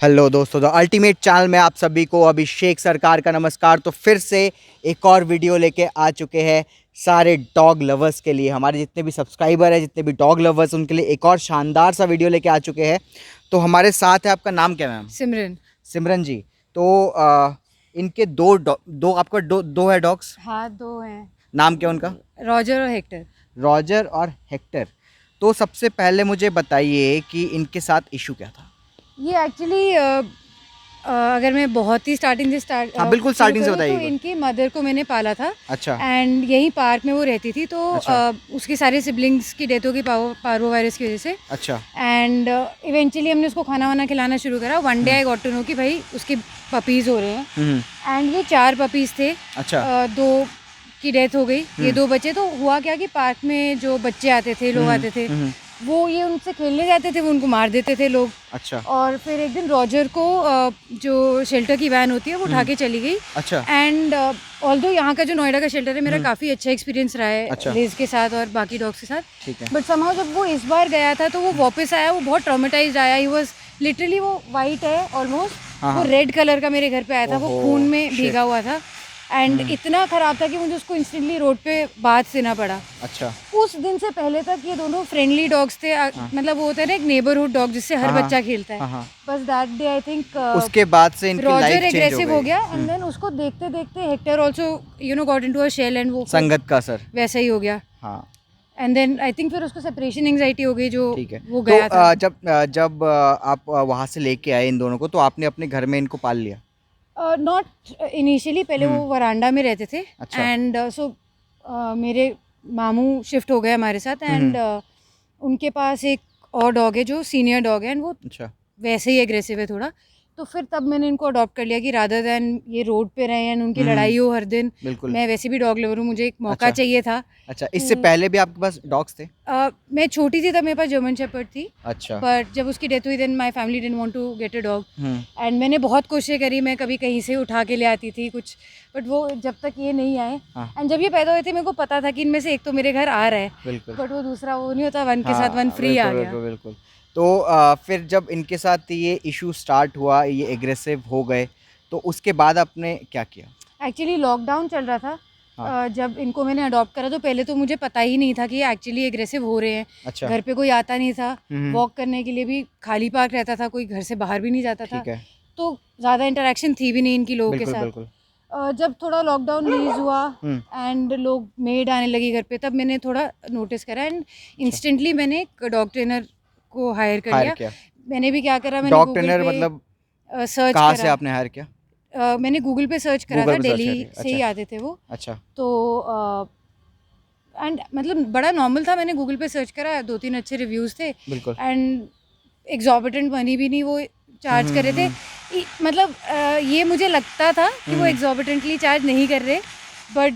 Hello दोस्तों, the ultimate channel में आप सभी को अभिषेक सरकार का नमस्कार। तो फिर से एक और वीडियो लेके आ चुके हैं सारे डॉग लवर्स के लिए। हमारे जितने भी सब्सक्राइबर हैं, जितने भी डॉग लवर्स, उनके लिए एक और शानदार सा वीडियो लेके आ चुके हैं। तो हमारे साथ है, आपका नाम क्या मैम? सिमरन। सिमरन जी। तो इनके दो आपका दो है डॉग्स? हाँ, 2 हैं। नाम क्या उनका? रॉजर और हेक्टर। रॉजर और हेक्टर। तो सबसे पहले मुझे बताइए कि इनके साथ इशू क्या था? ये एक्चुअली अगर मैं बहुत ही स्टार्टिंग से हाँ बिल्कुल, स्टार्टिंग से तो बताइए। इनकी मदर को मैंने पाला था। अच्छा। एंड यही पार्क में वो रहती थी, तो अच्छा। उसके सारे सिबलिंग्स की डेथ हो गई पार्वो वायरस की वजह से। अच्छा। एंड इवेंचुअली हमने उसको खाना वाना खिलाना शुरू करा। One day I got to know कि भाई उसके पपीज़ हो रहे हैं। एंड ये 4 पपीज़ थे। अच्छा। 2 की डेथ हो गई, ये 2 बचे। तो हुआ क्या कि पार्क में जो बच्चे आते थे, लोग आते थे, वो ये उनसे खेलने जाते थे, वो उनको मार देते थे लोग। अच्छा। और फिर एक दिन रॉजर को जो शेल्टर की वैन होती है वो उठा के चली गई। अच्छा। एंड ऑल्दो यहाँ का जो नोएडा का शेल्टर है, मेरा काफ़ी अच्छा एक्सपीरियंस रहा है अच्छा। लिज के साथ और बाकी डॉग्स के साथ। ठीक है। बट समहाउ जब वो इस बार गया था तो वो वापस आया, वो बहुत ट्रॉमेटाइज्ड आया। ही वॉज लिटरली, वो वाइट है ऑलमोस्ट, वो रेड कलर का मेरे घर पे आया था, वो खून में भीगा हुआ था। एंड इतना ख़राब था कि मुझे उसको इंस्टेंटली रोड पे बात देना पड़ा। अच्छा। उस दिन से पहले तक ये दोनों फ्रेंडली डॉग्स थे। मतलब वो होता है ना एक नेबरहुड डॉग जिससे हर बच्चा खेलता है। बस दैट डे आई थिंक उसके बाद से इनकी लाइफ रॉजर चेंज हो एग्रेसिव हो गई। गया। एंड देन उसको देखते देखते Hector also got into a shell, and वो संगत का असर। वैसा ही हो गया। हाँ। एंड देन आई थिंक फिर उसको सेपरेशन एंजाइटी हो गई, जो ठीक है। वो गया था। जब आप वहाँ से लेके आए इन दोनों को, तो आपने अपने घर में इनको पाल लिया? नॉट इनिशियली, पहले वो वरांडा में रहते थे। अच्छा। एंड सो मेरे मामू शिफ्ट हो गए हमारे साथ। एंड उनके पास एक और डॉग है जो सीनियर डॉग है, एंड वो अच्छा। वैसे ही एग्रेसिव है थोड़ा। तो फिर तब मैंने इनको अडॉप्ट कर लिया कि रादर दैन ये रोड पे रहे एंड उनकी लड़ाई हो हर दिन। बिल्कुल। मैं वैसे भी डॉग लवर हूँ, मुझे एक मौका अच्छा। चाहिए था। अच्छा, इससे पहले भी आपके पास डॉग्स थे? मैं छोटी थी तब मेरे पास जर्मन शेपर्ड थी। अच्छा। बट जब उसकी डेथ हुई, then my family didn't want to get a dog. And मैंने बहुत कोशिशें करी, मैं कभी कहीं से उठा के ले आती थी कुछ, बट वो जब तक ये नहीं आए। एंड जब ये पैदा हुए थे, मेरे को पता था कि इनमें से एक तो मेरे घर आ रहा है। बिल्कुल। बट वो दूसरा वो नहीं होता, वन के साथ वन फ्री आ गया। बिल्कुल बिल्कुल। तो फिर जब इनके साथ ये इशू स्टार्ट हुआ, ये एग्रेसिव हो गए, तो उसके बाद आपने क्या किया? एक्चुअली लॉकडाउन चल रहा था। जब इनको मैंने अडॉप्ट करा तो पहले तो मुझे पता ही नहीं था कि ये एक्चुअली एग्रेसिव हो रहे हैं। अच्छा। घर पे कोई आता नहीं था, वॉक करने के लिए भी खाली पार्क रहता था, कोई घर से बाहर भी नहीं जाता था। ठीक है। तो ज़्यादा इंटरेक्शन थी भी नहीं इनकी लोगों के बिल्कुल साथ। बिल्कुल। जब थोड़ा लॉकडाउन रिलीज हुआ एंड लोग मेड आने लगी घर पे, तब मैंने थोड़ा नोटिस करा। एंड इंस्टेंटली मैंने एक डॉग ट्रेनर को हायर कर लिया। मैंने भी क्या करा, मैंने डॉग गूगल ट्रेनर पे मतलब सर्च कहाँ करा। से आपने हायर किया? मैंने गूगल पे सर्च करा गूगल था, पे सर्च दिल्ली करके। से ही अच्छा। आते थे वो। अच्छा। तो एंड मतलब बड़ा नॉर्मल था। मैंने गूगल पे सर्च करा, 2-3 अच्छे रिव्यूज़ थे। बिल्कुल। एंड एग्जॉर्बिटेंट मनी भी नहीं वो चार्ज कर रहे थे। मतलब ये मुझे लगता था कि वो एग्जॉर्बिटेंटली चार्ज नहीं कर रहे, but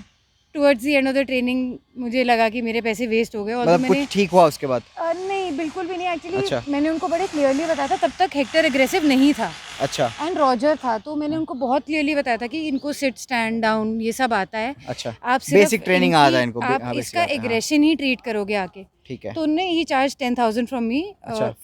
towards the end of the training मुझे लगा कि मेरे पैसे वेस्ट हो गए। और मतलब मैंने कुछ ठीक हुआ उसके बाद? नहीं, बिल्कुल भी नहीं। एक्चुअली अच्छा। मैंने उनको बड़े क्लियरली बताया था, तब तक हेक्टर एग्रेसिव नहीं था। अच्छा। एंड रॉजर था, तो मैंने उनको बहुत क्लियरली बताया था कि इनको सिट स्टैंड डाउन ये सब आता है। अच्छा। आप सिर्फ बेसिक ट्रेनिंग आता है इनको। आप हाँ, इसका आता है, हाँ। एग्रेशन ही ट्रीट करोगे आके। ठीक है। तो उनने ही charge 10,000 from me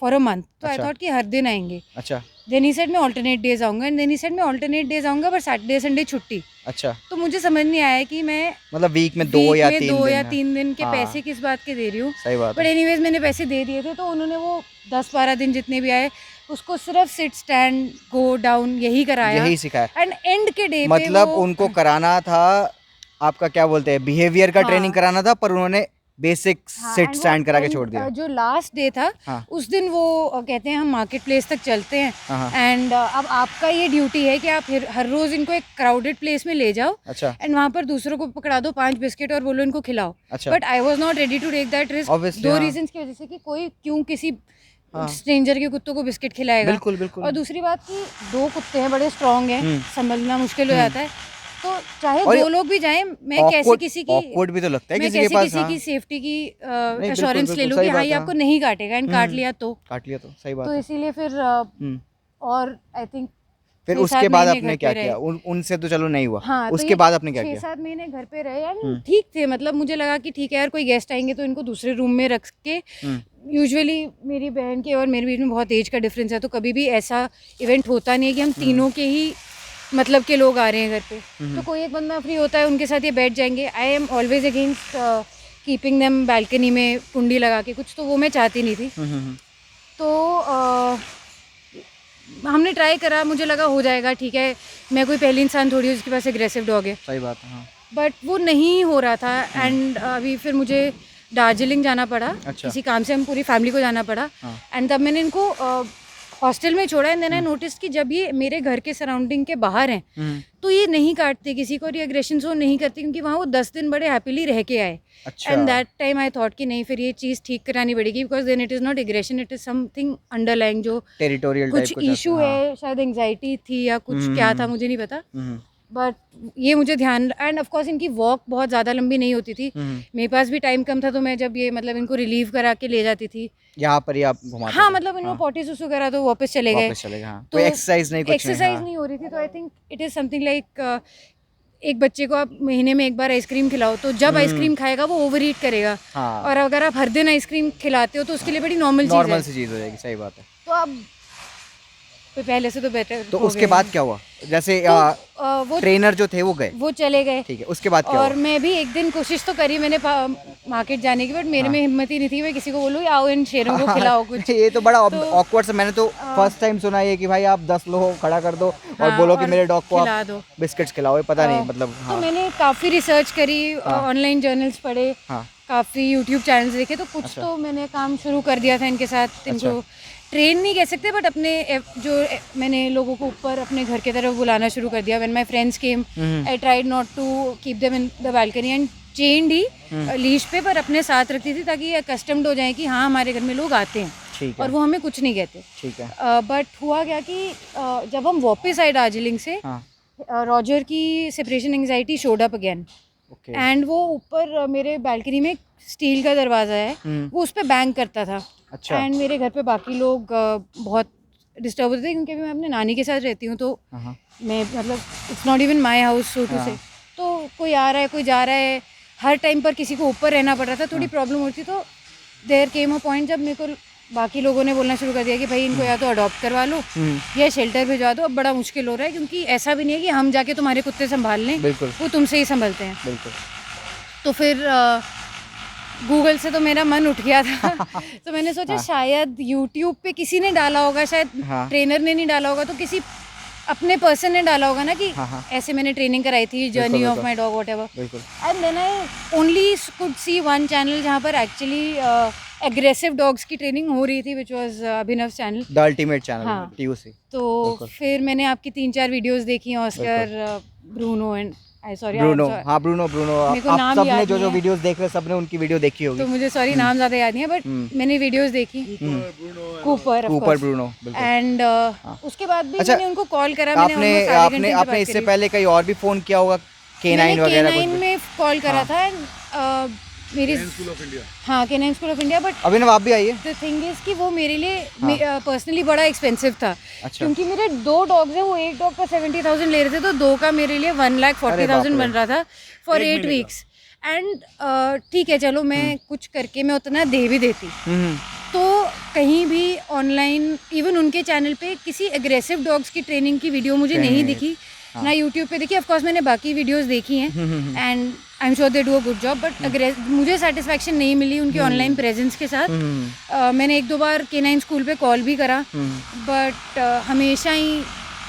for a month. तो आई अच्छा। थॉट कि हर दिन आएंगे। अच्छा। देन ही सेड मैं ऑल्टरनेट डेज आऊँगा, एंड देन ही सेड मैं ऑल्टरनेट डेज आऊँगा, बट सैटरडे संडे छुट्टी। अच्छा। तो मुझे समझ नहीं आया कि मैं मतलब वीक में 2 या 3 2 दिन या है। 3 दिन के हाँ, पैसे किस बात के दे रही हूँ। सही बात बट है। एनीवेज मैंने पैसे दे दिए थे, तो उन्होंने वो 10-12 दिन जितने भी आए, उसको सिर्फ सिट स्टैंड गो डाउन यही कराया। यही सिखाया। एंड एंड के डे पे मतलब वो उनको कराना था, आपका क्या बोलते हैं, बिहेवियर का ट्रेनिंग हाँ, कराना था, पर उन्होंने बेसिक सिट एंड वो स्टैंड करा के छोड़ दिया। जो लास्ट डे था, हाँ। उस दिन वो कहते हैं हम मार्केट प्लेस तक चलते हैं। हाँ। एंड अब आपका ये ड्यूटी है कि आप हर रोज़ इनको एक क्राउडेड प्लेस में ले जाओ। अच्छा। एंड वहाँ पर दूसरों को पकड़ा दो 5 बिस्किट और बोलो इनको खिलाओ। अच्छा। But I was not ready to take that risk. Obviously, 2 हाँ। रीजंस की वजह से कि कोई क्यों किसी हाँ। स्ट्रेंजर के कुत्तों को बिस्किट खिलाएगा। बिल्कुल बिल्कुल। और दूसरी बात कि 2 कुत्ते हैं, बड़े स्ट्रांग हैं, संभलना मुश्किल हो जाता है। तो चाहे और 2 लोग भी जाएं, मैं कैसे किसी की ऑकवर्ड भी तो लगता है मैं किसी के कैसे पास। किसी हाँ। की सेफ्टी की नहीं, बिल्कुल एश्योरेंस ले बिल्कुल लूँ सही कि हाँ बात ये है। आपको नहीं काटेगा, एंड काट लिया तो सही बात तो है। इसीलिए फिर और आई थिंक फिर 6-7 उसके बाद महीने आपने घर क्या पे रहे। किया? उनसे तो चलो नहीं हुआ। हाँ, तो उसके ये बाद आपने क्या किया? 6-7 महीने घर पे रहे एंड ठीक थे। मतलब मुझे लगा कि ठीक है यार, कोई गेस्ट आएंगे तो इनको दूसरे रूम में रख के यूजुअली मेरी बहन के और मेरे बीच में बहुत एज का डिफरेंस है, तो कभी भी ऐसा इवेंट होता नहीं है कि हम तीनों के ही मतलब के लोग आ रहे हैं घर पे। तो कोई एक बंदा फ्री होता है, उनके साथ ये बैठ जाएंगे। I am always against keeping them balcony में कुंडी लगा के कुछ, तो वो मैं चाहती नहीं थी। तो हमने ट्राई करा, मुझे लगा हो जाएगा, ठीक है, मैं कोई पहली इंसान थोड़ी हूँ जिसके पास एग्रेसिव डॉग है। सही बात है, हाँ। बट वो नहीं हो रहा था। एंड अभी फिर मुझे दार्जिलिंग जाना पड़ा। अच्छा। किसी काम से हम पूरी फैमिली को जाना पड़ा। एंड तब मैंने इनको हॉस्टल में छोड़ा। एंड देन आई नोटिस कि जब ये मेरे घर के सराउंडिंग के बाहर हैं तो ये नहीं काटते किसी को, और ये एग्रेशन शो नहीं करते, क्योंकि वहाँ वो 10 दिन बड़े हैप्पीली रह के आए। अच्छा। And that time I thought कि नहीं, फिर ये चीज़ ठीक करानी पड़ेगी, because then it is not aggression, it is something underlying, जो टेरिटोरियल कुछ इशू है, शायद एंग्जाइटी थी या कुछ क्या था, मुझे नहीं पता। बट ये मुझे ध्यान, एंड ऑफ कोर्स इनकी वॉक बहुत ज़्यादा लंबी नहीं होती थी। मेरे पास भी टाइम कम था, तो मैं जब ये मतलब इनको रिलीव करा के ले जाती थी यहाँ पर ही आप घुमाते हाँ, थे? मतलब इनको पॉटी सुसु करा तो वापस चले गए। हाँ। तो कोई एक्सरसाइज नहीं, कुछ एक्सरसाइज नहीं हो रही थी। तो I think it is something like एक बच्चे को आप महीने में एक बार आइसक्रीम खिलाओ, तो जब आइसक्रीम खाएगा वो ओवर ईट करेगा। हाँ। और अगर आप हर दिन आइसक्रीम खिलाते हो तो उसके लिए बड़ी नॉर्मल सी चीज़ हो जाएगी। सही बात है। तो अब पहले से तो बेटर। तो उसके बाद क्या हुआ? जैसे वो ट्रेनर जो थे वो गए, वो चले गए। ठीक है, उसके बाद क्या और हुआ? मैं भी एक दिन कोशिश तो करी मैंने मार्केट जाने की, बट मेरे में हिम्मत ही नहीं थी मैं किसी को बोलूँ आओ इन शेरों को खिलाओ कुछ। ये तो बड़ा ऑकवर्ड सा, मैंने तो फर्स्ट टाइम सुना है कि भाई आप 10 लोग खड़ा कर दो और बोलो कि मेरे डॉग को आप बिस्किट्स खिलाओ। ये पता नहीं, मतलब तो मैंने काफ़ी रिसर्च करी, ऑनलाइन जर्नल्स पढ़े, काफ़ी यूट्यूब चैनल्स देखे, तो कुछ तो मैंने काम शुरू कर दिया था इनके साथ। इनको ट्रेन नहीं कह सकते, बट अपने जो मैंने लोगों को ऊपर अपने घर की तरफ बुलाना शुरू कर दिया। When my friends came I tried not to keep them in the balcony and chained he leash पे, पर अपने साथ रखती थी ताकि ये अकस्टम्ड हो जाए कि हाँ हमारे घर में लोग आते हैं और वो हमें कुछ नहीं कहते। ठीक है। बट हुआ क्या कि जब हम वापस आए दार्जिलिंग से, रॉजर की separation anxiety showed up again. And वो ऊपर मेरे बालकनी में स्टील का दरवाज़ा है, वो उस पर बैंग करता था। अच्छा। एंड मेरे घर पे बाकी लोग बहुत डिस्टर्ब होते थे, क्योंकि मैं अपने नानी के साथ रहती हूँ, तो मैं मतलब it's not even my house so to say. तो कोई आ रहा है कोई जा रहा है, हर टाइम पर किसी को ऊपर रहना पड़ रहा था, थोड़ी प्रॉब्लम होती। तो देयर केम अ पॉइंट जब मेरे को बाकी लोगों ने बोलना शुरू कर दिया कि भाई इनको या तो अडॉप्ट करवा लो या शेल्टर भिजवा दो। अब बड़ा मुश्किल हो रहा है, क्योंकि ऐसा भी नहीं है कि हम जाके तुम्हारे कुत्ते संभाल लें, वो तुमसे ही संभलते हैं। बिल्कुल। तो फिर गूगल से तो मेरा मन उठ गया था। तो मैंने सोचा शायद यूट्यूब पे किसी ने डाला होगा, शायद ट्रेनर ने नहीं डाला होगा, तो किसी अपने पर्सन ने डाला होगा ना कि ऐसे मैंने ट्रेनिंग कराई थी, journey of my dog whatever. And then I only could see one channel जहाँ पर एक्चुअली एग्रेसिव डॉग्स की ट्रेनिंग हो रही थी, which was Abhinav channel, the ultimate channel, TUC. तो फिर मैंने आपकी 3-4 वीडियोस देखी, ऑस्कर, ब्रूनो एंड ब्रूनो। हाँ, ब्रूनो आप सबने जो वीडियोस देख रहे सबने उनकी वीडियो देखी होगी। तो मुझे सॉरी नाम ज़्यादा याद नहीं है, बट मैंने वीडियोस देखी। Cooper Bruno. एंड उसके बाद भी मैंने उनको कॉल करा। आपने इससे पहले कहीं और भी फोन किया होगा, K9 वगैरह? K9 में कॉल करा था, एंड मेरी स्कूल ऑफ इंडिया, हाँ K9 school of India. But Abhinav आप भी आइए। द थिंग इज कि वो मेरे लिए पर्सनली बड़ा एक्सपेंसिव था। अच्छा। क्योंकि मेरे 2 डॉग्स हैं, वो एक डॉग का 70,000 ले रहे थे, तो 2 का मेरे लिए 1,40,000 बन रहा था फॉर 8 वीक्स। एंड ठीक है चलो मैं कुछ करके मैं उतना दे भी देती। तो कहीं भी ऑनलाइन इवन उनके चैनल पे किसी एग्रेसिव डॉग्स की ट्रेनिंग की वीडियो मुझे नहीं दिखी, ना यूट्यूब पे देखी। ऑफ कोर्स मैंने बाकी वीडियोस देखी हैं and I am sure they do a good job, but मुझे सेटिस्फैक्शन नहीं मिली उनकी ऑनलाइन प्रेजेंस के साथ। मैंने 1-2 बार K9 स्कूल पे कॉल भी करा, बट हमेशा ही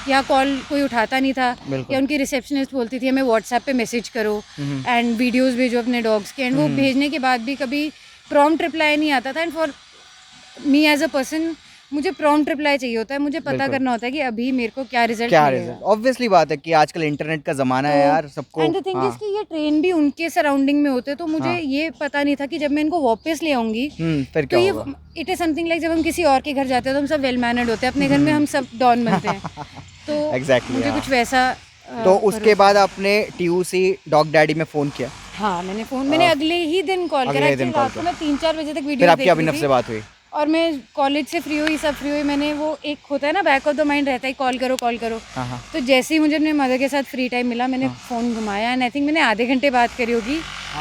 या कॉल कोई उठाता नहीं था, या उनकी रिसेप्शनिस्ट बोलती थी हमें व्हाट्सएप पे मैसेज करो एंड वीडियोस भेजो अपने डॉग्स के। एंड वो भेजने के बाद भी कभी प्रॉम्प्ट रिप्लाई नहीं आता था। And for me as a person मुझे प्रॉम्प्ट रिप्लाई चाहिए होता है, मुझे पता करना होता है कि अभी मेरे को क्या रिजल्ट मिलेगा। ऑब्वियसली बात है कि आजकल इंटरनेट का जमाना है यार, सबको। एंड द थिंग इज कि ये ट्रेन भी उनके सराउंडिंग में होते, तो मुझे ये पता नहीं था कि जब मैं इनको वापस ले आऊंगी फिर तो ये इट इज समथिंग लाइक जब हम किसी और के घर जाते हैं तो हम सब वेल मैनर्ड होते हैं, अपने घर में हम सब डॉन बनते हैं। तो एग्जैक्टली मुझे कुछ वैसा। तो उसके बाद आपने TUC डॉग डैडी में फोन किया? हाँ मैंने अगले ही दिन कॉल करा। रात को मैं 3-4 बजे तक वीडियो आपकी अभिनव से बात हुई और मैं कॉलेज से फ्री हुई, सब फ्री हुई। मैंने वो एक होता है ना बैक ऑफ द माइंड रहता है कॉल करो। तो जैसे ही मुझे अपने मदर के साथ फ्री टाइम मिला, मैंने फ़ोन घुमाया एंड आई थिंक मैंने आधे घंटे बात करी होगी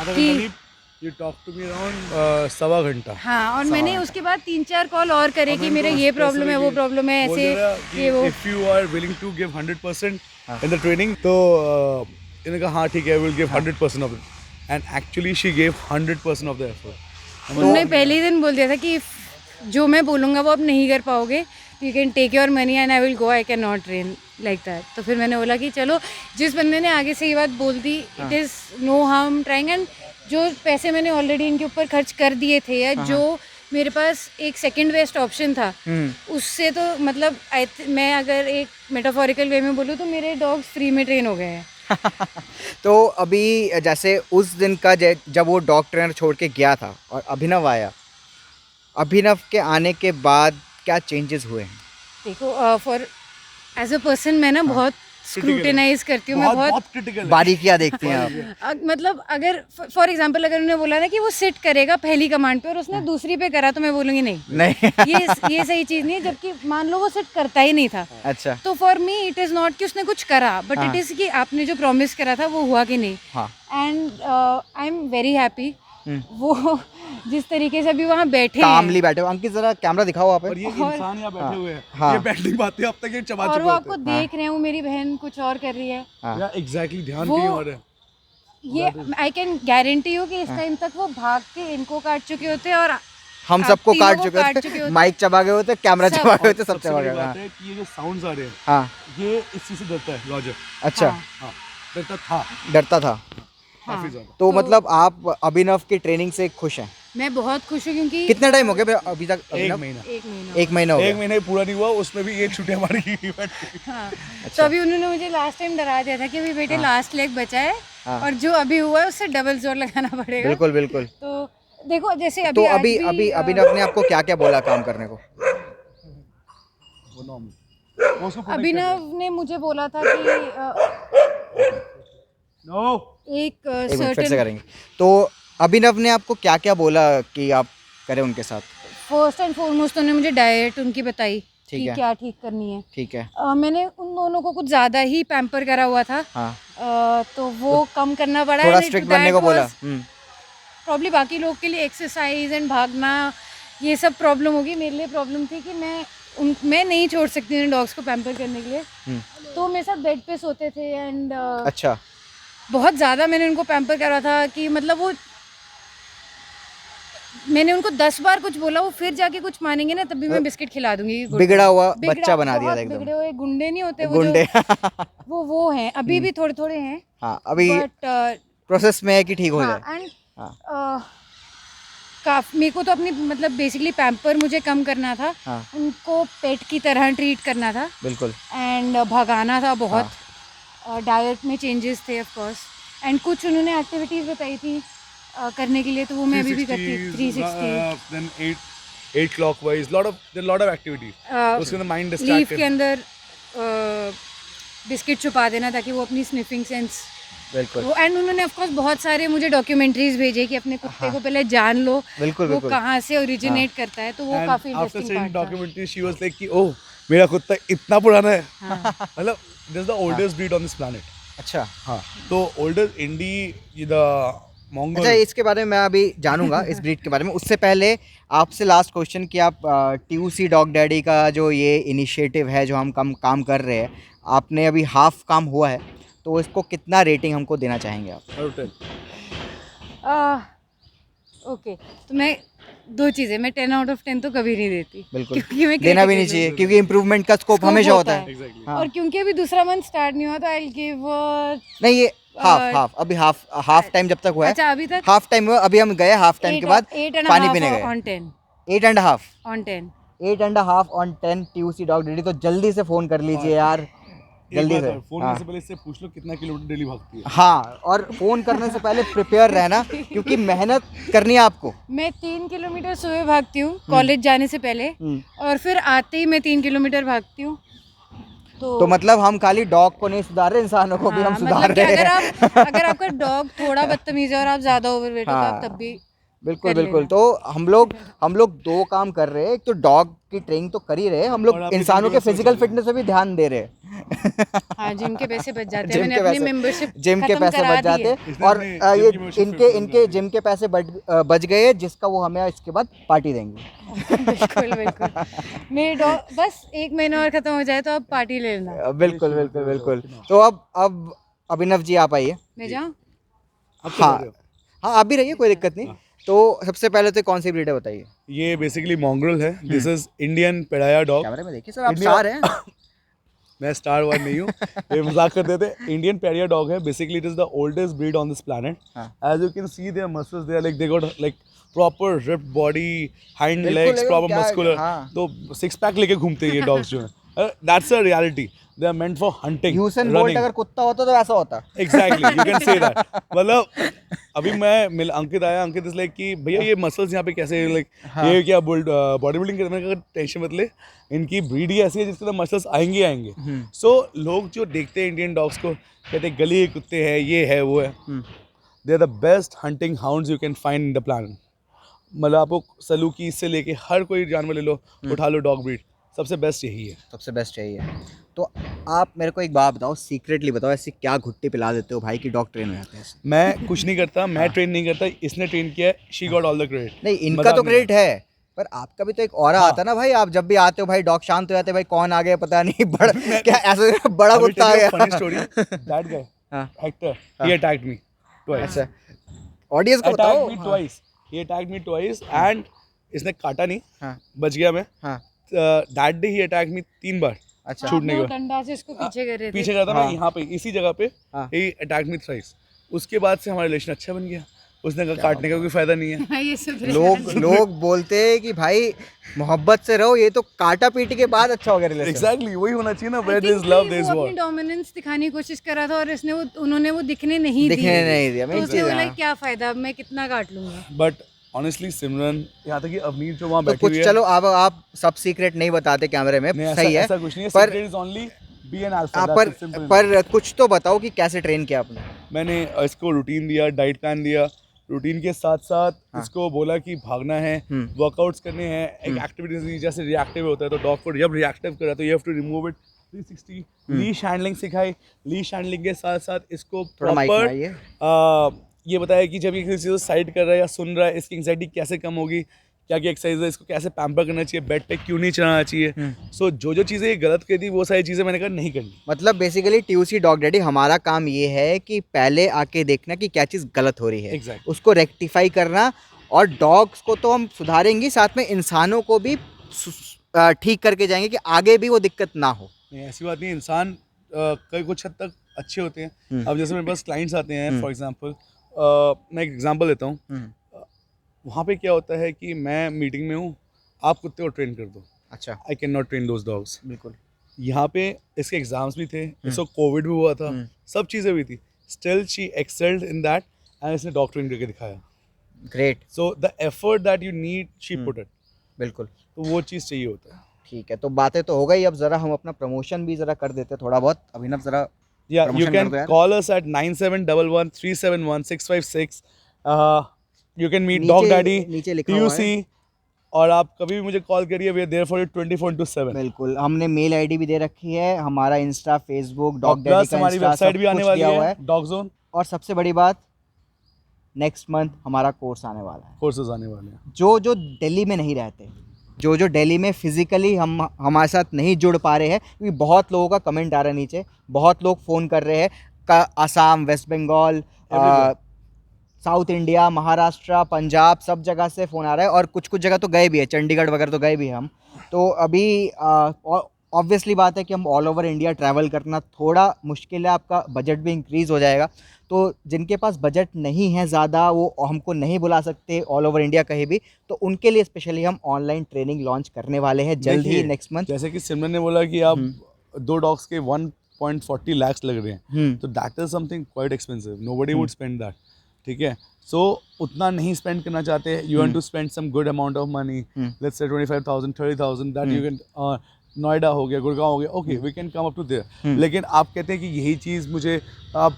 कि You talked to me around सवा घंटा. हाँ, और मैंने उसके बाद 3-4 कॉल और करे कि मेरा ये प्रॉब्लम है, वो प्रॉब्लम है, ऐसे ये वो. If you are willing to give 100% in the training, तो इन्होंने कहा हाँ ठीक है, we'll give 100% of it. And actually she gave 100% of the effort. उन्होंने पहले ही दिन बोल दिया था कि जो मैं बोलूँगा वो आप नहीं कर पाओगे, you can take your money and I will go, I can not train like that. तो फिर मैंने बोला कि चलो, जिस बंदे ने आगे से ये बात बोल दी, it is no harm trying. And जो पैसे मैंने ऑलरेडी इनके ऊपर खर्च कर दिए थे, या जो मेरे पास एक सेकंड बेस्ट ऑप्शन था, उससे तो मतलब मैं अगर एक मेटाफोरिकल वे में बोलूँ तो मेरे डॉग्स फ्री में ट्रेन हो गए हैं. तो अभी जैसे उस दिन का जब वो डॉग ट्रेनर छोड़ के गया था और अभिनव आया, अभिनव के आने के बाद क्या चेंजेस हुए हैं? देखो, फॉर एज अ पर्सन मैं ना बहुत स्क्रूटिनाइज करती हूँ, मैं बहुत क्रिटिकल बारीकियां देखती हैं आप. मतलब अगर फॉर एग्जांपल अगर उन्होंने बोला ना कि वो सिट करेगा पहली कमांड पे और उसने दूसरी पे करा, तो मैं बोलूँगी नहीं, ये सही चीज़ नहीं है. जबकि मान लो वो सिट करता ही नहीं था, अच्छा, तो for me it is not कि उसने कुछ करा, बट इट इज़ कि आपने जो प्रॉमिस करा था वो हुआ कि नहीं. And I am very happy. वो जिस तरीके से अभी वहाँ बैठे कामली बैठे हो. अंकित जरा कैमरा दिखाओ वहाँ पे. और ये इंसान यहाँ बैठे हुए हैं, हाँ. ये बैठ नहीं पाते, अब तक ये चबा और चुके वो होते आपको देख रहे हैं, वो मेरी बहन कुछ और कर रही है. हैं. या एग्जैक्टली ध्यान वो- कहीं और है. ये आई कैन गारंटी यू कि इस टाइम तक वो भाग के इनको काट चुके होते और हम आप सबको तीनों काट को चुके काट चुके होते, होते. माइक चबा गए होते, कैमरा सब. चबा गए होते, सब सबसे चबा बड़ी गए. बात है कि ये जो साउंड्स आ रहे हैं, हाँ, ये इस चीज से डरता है रॉजर. अच्छा, हाँ. हाँ, डरता था डरता था. काफी ज्यादा. तो मतलब आप अभिनव की ट्रेनिंग से खुश हैं? मैं बहुत खुश हूँ क्योंकि कितना टाइम हो गया फिर अभी तक? एक अभिनव महीना. 1 महीना. 1 महीना हो एक गया. महीना ही पूरा नहीं हुआ, उसमें भी एक छुट्टी हमारी हाँ. तो अभी उन्होंने मुझे लास्ट टाइम डरा दिया था कि अभी बेटे लास्ट लेग बचा है और जो अभी हुआ है उससे डबल जोर लगाना पड़ेगा. बिल्कुल बिल्कुल. तो देखो जैसे तो अभी अभी अभिनव ने आपको क्या क्या बोला काम करने को? अभिनव ने मुझे बोला था कि एक एक मिनट फिर से सर्टेन करेंगे. तो अभिनव ने आपको क्या क्या बोला कि आप करें उनके साथ? फर्स्ट एंड फॉरमोस्ट उन्होंने मुझे डाइट उनकी बताई ठीक कि है. क्या ठीक करनी है. ठीक है. मैंने उन दोनों को कुछ ज़्यादा ही पैम्पर करा हुआ था. हाँ, तो वो कम करना पड़ा. थोड़ा स्ट्रिक्ट बनने को बोला. प्रॉब्लली बाकी लोग के लिए एक्सरसाइज एंड भागना ये सब प्रॉब्लम होगी. मेरे लिए प्रॉब्लम थी कि मैं नहीं छोड़ सकती उन डॉग्स को पैम्पर करने के लिए. तो मेरे साथ बेड पे सोते थे एंड अच्छा, बहुत ज़्यादा मैंने उनको पैम्पर करा था कि मतलब वो मैंने उनको 10 बार कुछ बोला, वो फिर जाके कुछ मानेंगे ना तभी मैं बिस्किट खिला दूंगी. बिगड़ा हुआ बच्चा बना दिया था बहुत एकदम. बिगड़े हुए गुंडे नहीं होते वो गुंडे. वो हैं अभी भी थोड़े थोड़े हैं. हाँ, अभी बट प्रोसेस में है कि ठीक हो जाए. एंड हाँ. मेरे को तो अपनी मतलब बेसिकली पैम्पर मुझे कम करना था. हाँ. उनको पेट की तरह ट्रीट करना था बिल्कुल. एंड भगाना था बहुत. डाइट में चेंजेस थे ऑफ कोर्स एंड कुछ उन्होंने एक्टिविटीज़ बताई थी करने के लिए, तो वो मैं अभी भी करती. 360 then 8 clockwise, lot of activities. उसके अंदर माइंड लीफ डिस्ट्रैक्टेड. के अंदर बिस्किट छुपा देना ताकि वो अपनी स्निफिंग सेंस बिल्कुल. वो. एंड उन्होंने ऑफ कोर्स बहुत सारे मुझे डॉक्यूमेंट्रीज भेजे कि अपने कुत्ते को पहले जान लो बिल्कुल वो बिल्कुल. कहाँ से ओरिजिनेट करता है. तो वो काफ़ी आफ्टर इंटरेस्टिंग सीइंग पार्ट था. डॉक्यूमेंट्री शी वाज लाइक कि ओह मेरा कुत्ता इतना पुराना है. मतलब this is the oldest breed on this planet. अच्छा. हाँ, तो ओल्डेस्ट इंडी द मोंगोल. अच्छा, इसके बारे में मैं अभी जानूंगा इस ब्रीड के बारे में. उससे पहले आपसे लास्ट क्वेश्चन कि आप TUC डॉग डैडी का जो ये इनिशिएटिव है जो हम काम कर रहे हैं, आपने अभी हाफ काम हुआ है, तो इसको कितना रेटिंग हमको देना चाहेंगे आप? ओके, तो मैं 2 चीज़ें, मैं 10 आउट ऑफ 10 तो कभी नहीं देती. बिल्कुल. क्योंकि मैं देना भी नहीं critical चाहिए हूँ. क्योंकि इम्प्रूवमेंट का स्कोप Scope हमेशा होता होता है. एग्जैक्टली. हाँ. और क्योंकि अभी दूसरा मंथ स्टार्ट नहीं हुआ तो आई गिव नहीं, ये हाफ अभी हाफ टाइम जब तक हुआ है. अच्छा अभी तक हाफ टाइम हुआ, अभी हम गए हाफ टाइम के बाद 8.5 पानी पीने गए. on 10 8.5 on 10. 8.5 on 10 TUC dog daddy. तो जल्दी से फोन कर लीजिए यार, जल्दी से. फोन करने से पहले इससे पूछ लो कितना किलोमीटर डेली भागती है. हाँ, और फोन करने से पहले प्रिपेयर रहना क्योंकि मेहनत करनी है आपको. मैं 3 किलोमीटर सुबह भागती हूँ कॉलेज जाने से पहले और फिर आते ही मैं 3 किलोमीटर भागती हूँ. तो मतलब हम खाली डॉग को नहीं सुधार रहे, इंसानों को भी हम हाँ, सुधार मतलब कि रहे हैं. अगर आपका डॉग थोड़ा बदतमीज है और आप ज्यादा ओवरवेट हो तो आप तब भी बिल्कुल कर बिल्कुल। लेना। तो हम लोग दो काम कर रहे हैं, एक तो डॉग की ट्रेनिंग तो कर ही रहे हैं, हम और लोग आपकी इंसानों जिम के की फिजिकल व्यवस्था फिटनेस पे भी ध्यान दे रहे हैं। हाँ, जिम के पैसे बच जाते हैं, जिम मैंने के अपनी पैसे, मेंबरशिप जिम के खत्म पैसे करा बच दी जाते है। हैं इसने और अपनी जिम ये की membership इनके खत्म इनके कर दी। जिम के पैसे बच गए हैं, जिसका वो हमें इसके बाद पार्टी देंगे। बिल्कुल बिल्कुल। मेरे डॉग बस 1 महीना और खत्म हो जाए तो अब पार्टी ले लेना। बिल्कुल बिल्कुल बिल्कुल। तो अब अभिनव जी आप आइए। मैं जाऊँ? आप तो हाँ कर रहे हो। हाँ, आप भी रहिए, कोई दिक्कत नहीं। तो सबसे पहले तो कौन सी ब्रीड है बताइए। ये बेसिकली मॉन्ग्रोल है। This is Indian pariah dog. कैमरे में देखिए सर, आप इंडिया स्टार हैं। मैं स्टार वन नहीं हूँ, ये मजाक करते थे। इंडियन पेरिया डॉग है। Basically it is the oldest breed on this planet. हाँ। As you can see their muscles, they are like, they got like proper ripped body, hind बिल्कुल लेग्स, एकदम प्रॉपर क्या, मस्कुलर। हाँ। तो six pack लेके घूमते हैं ये डॉग्स जो है। That's a reality. They are meant for hunting, Usain Bolt running. अगर कुत्ता होता तो ऐसा होता। Exactly, you can say that. मतलब अभी मैं मिल अंकित आया, अंकित इज लाइक कि भैया ये मसल्स यहाँ पे कैसे, लाइक हाँ। ये क्या बॉडी बिल्डिंग करने का, टेंशन मत ले, इनकी ब्रीड ही ऐसी है जिसके अंदर मसल्स आएंगे आएंगे। सो लोग जो देखते हैं इंडियन डॉग्स को, कहते हैं गली के कुत्ते हैं, ये है वो है। They are the best hunting hounds you can find in the planet. मतलब आपको सलूकी से लेके हर कोई जानवर ले लो, उठा लो, डॉग ब्रीड सबसे बेस्ट यही है। सबसे बेस्ट चाहिए। तो आप मेरे को एक बात बताओ, सीक्रेटली बताओ, ऐसी क्या घुट्टी पिला देते हो भाई कि डॉग ट्रेन हो जाते हैं इससे? मैं कुछ नहीं करता, मैं ट्रेन नहीं करता, इसने ट्रेन किया है। She got all the credit. नहीं, इनका तो क्रेडिट है, पर आपका भी तो एक ऑरा आता है ना भाई। आप जब भी आते हो भाई, डॉग शांत हो जाते हैं भाई, कौन आ गया पता नहीं, बड़ा क्या ऐसे बड़ा कुत्ता आ गया। फनी स्टोरी, दैट गाय हाँ। एक्टर, ही अटैक्ड मी ट्वाइस। अच्छा, ऑडियंस को बताओ। Attacked me twice, he attacked me twice and इसने काटा नहीं, हाँ बच गया मैं। हाँ। दैट डे ही अटैक्ड मी 3 बार। अच्छा, छूटने आप के लोग डंडा से इसको पीछे कर रहे थे। पीछे गया था हाँ। मैं यहाँ पे, इसी जगह पे। हाँ। ही अटैक्ड मी थ्राइस। उसके बाद से हमारा रिलेशन अच्छा बन गया। उसने कहा काटने का कोई फायदा नहीं है। हाँ, ये सब लोग बोलते हैं कि भाई मोहब्बत से रहो, ये तो काटा पीटी के बाद अच्छा हो गया रिलेशन। एग्जैक्टली, वही होना चाहिए ना, I where think there is love कि देयर इज वो वॉर। अपनी डोमिनेंस दिखाने की कोशिश करा था और इसने उन्होंने वो दिखने नहीं दिया। तो मैं उसे वो हाँ। लाइक क्या फायदा, मैं कितना काट लूंगा। बट ऑनेस्टली सिमरन, यहाँ तक कि अवनीत जो वहाँ तो बैठी कुछ हुई है, चलो, अब आप सब सीक्रेट नहीं बताते कैमरे में, नहीं, सही है। ऐसा कुछ नहीं है। पर secret is only be an alpha. आप पर कुछ तो बताओ कि कैसे ट्रेन किया आपने। मैंने इसको रूटीन दिया, डाइट प्लान दिया। रूटीन के साथ साथ इसको बोला कि भागना है, वर्कआउट्स करने हैं, एक एक्टिविटीज दी, जैसे रिएक्टिव होता है तो डॉग को जब रिएक्टिव करा तो you have to remove it 360। Leash handling सिखाई। लीश हैंडलिंग के साथ साथ इसको थोड़ा माइक में प्रॉपर आइए। ये बताया कि जब ये किसी चीज़ को साइड कर रहा है या सुन रहा है, इसकी एंग्जाइटी कैसे कम होगी, क्या क्या एक्सरसाइज है, इसको कैसे पैम्पर करना चाहिए, बेड पे क्यों नहीं चलाना चाहिए। सो जो चीज़ें ये गलत कर दी, वो सारी चीज़ें मैंने कहा नहीं करनी। मतलब बेसिकली TUC डॉग डैडी, हमारा काम ये है कि पहले आके देखना कि क्या चीज़ गलत हो रही है, Exactly. उसको रेक्टिफाई करना, और डॉग्स को तो हम सुधारेंगे, साथ में इंसानों को भी ठीक करके जाएंगे कि आगे भी वो दिक्कत ना हो। नहीं, ऐसी बात नहीं। इंसान कई कुछ हद तक अच्छे होते हैं। अब जैसे मेरे पास क्लाइंट्स आते हैं, फॉर एग्जांपल, मैं एक एग्जांपल देता हूँ। वहाँ पे क्या होता है कि मैं मीटिंग में हूँ, आप कुत्ते को ट्रेन कर दो, अच्छा, आई can not train those dogs. बिल्कुल। यहाँ पे इसके एग्जाम्स भी थे, इसको कोविड भी हुआ था, सब चीज़ें भी थी, still she excelled in that and इसने डॉग ट्रेन करके दिखाया। Great. So the effort that you need, she put it. बिल्कुल। तो वो चीज़ चाहिए होता है। ठीक है, तो बातें तो हो गई, अब ज़रा हम अपना प्रमोशन भी ज़रा कर देते थोड़ा बहुत। अभिनव ज़रा Yeah, you promotion can कर दो यार। call us at 9711371656. You can meet नीचे- Dog Daddy, नीचे लिखा हुआ TUC, और आप कभी भी मुझे कॉल करिए, we are there for you 24/7। बिल्कुल, हमने मेल आईडी भी दे रखी है, हमारा इंस्टा, फेसबुक, और डॉग डैडी प्लस का हमारी इंस्टा, वेबसाइट सब भी आने कुछ वाली दिया हुआ है, है। Dog zone. और सबसे बड़ी बात, नेक्स्ट मंथ हमारा कोर्स आने वाला है। कोर्सेज आने वाले हैं। जो दिल्ली में नहीं रहते, जो दिल्ली में फिजिकली हम हमारे साथ नहीं जुड़ पा रहे हैं, क्योंकि बहुत लोगों का कमेंट आ रहा है नीचे, बहुत लोग फ़ोन कर रहे हैं, का Assam, West Bengal, South India, Maharashtra, Punjab, सब जगह से फ़ोन आ रहा है, और कुछ जगह तो गए भी है, चंडीगढ़ वगैरह तो गए भी हैं हम। तो अभी ऑब्वियसली बात है कि हम ऑल ओवर इंडिया ट्रैवल करना थोड़ा मुश्किल है, आपका बजट भी इंक्रीज़ हो जाएगा। तो जिनके पास बजट नहीं है ज़्यादा, वो हमको नहीं बुला सकते ऑल ओवर इंडिया कहीं भी, तो उनके लिए स्पेशली हम ऑनलाइन ट्रेनिंग लॉन्च करने वाले हैं जल्द ही, देखिए, नेक्स्ट मंथ। जैसे कि सिमरन ने बोला कि आप 2 डॉग्स के 1.40 lakhs लग रहे हैं, तो that is something quite expensive, nobody would spend that. ठीक है, सो उतना नहीं स्पेंड करना चाहते, you want to spend some good amount of money, let's say 25,000 30,000, that you can Noida हो गया, गुड़गांव हो गया, okay we can come up to there. लेकिन आप कहते हैं कि यही चीज़ मुझे आप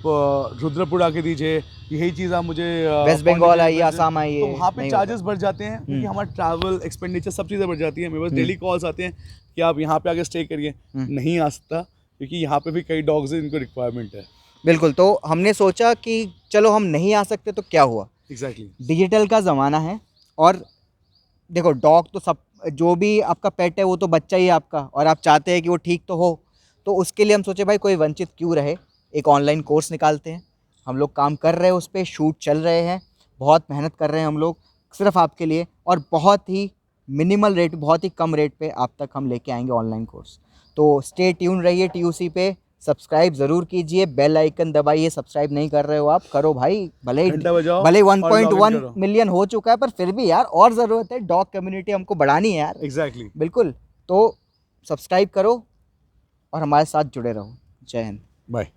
रुद्रपुर आके दीजिए, यही चीज़ आप मुझे वेस्ट बंगाल आइए, आसाम आइए, तो वहाँ पे नहीं चार्जेस बढ़ जाते हैं, क्योंकि हमारा ट्रैवल एक्सपेंडिचर सब चीज़ें बढ़ जाती हैं। मेरे पास डेली कॉल्स आते हैं कि आप यहाँ पे आके स्टे करिए, नहीं आ सकता क्योंकि यहाँ पे भी कई डॉग्स हैं, इनको रिक्वायरमेंट है। बिल्कुल, तो हमने सोचा कि चलो हम नहीं आ सकते तो क्या हुआ, एग्जैक्टली डिजिटल का ज़माना है। और देखो डॉग तो सब, जो भी आपका पेट है वो तो बच्चा ही है आपका, और आप चाहते हैं कि वो ठीक तो हो, तो उसके लिए हम सोचे भाई कोई वंचित क्यों रहे, एक ऑनलाइन कोर्स निकालते हैं। हम लोग काम कर रहे हैं उस पर, शूट चल रहे हैं, बहुत मेहनत कर रहे हैं हम लोग सिर्फ आपके लिए, और बहुत ही मिनिमल रेट, बहुत ही कम रेट पे आप तक हम लेके आएंगे ऑनलाइन कोर्स। तो स्टे ट्यून रहिए TUC पे, सब्सक्राइब ज़रूर कीजिए, बेल आइकन दबाइए। सब्सक्राइब नहीं कर रहे हो आप, करो भाई, भले घंटा बजाओ भले और login 1.1 करो। मिलियन हो चुका है, पर फिर भी यार और ज़रूरत है, डॉग कम्युनिटी हमको बढ़ानी है यार। एग्जैक्टली। बिल्कुल, तो सब्सक्राइब करो और हमारे साथ जुड़े रहो। जय हिंद। बाय।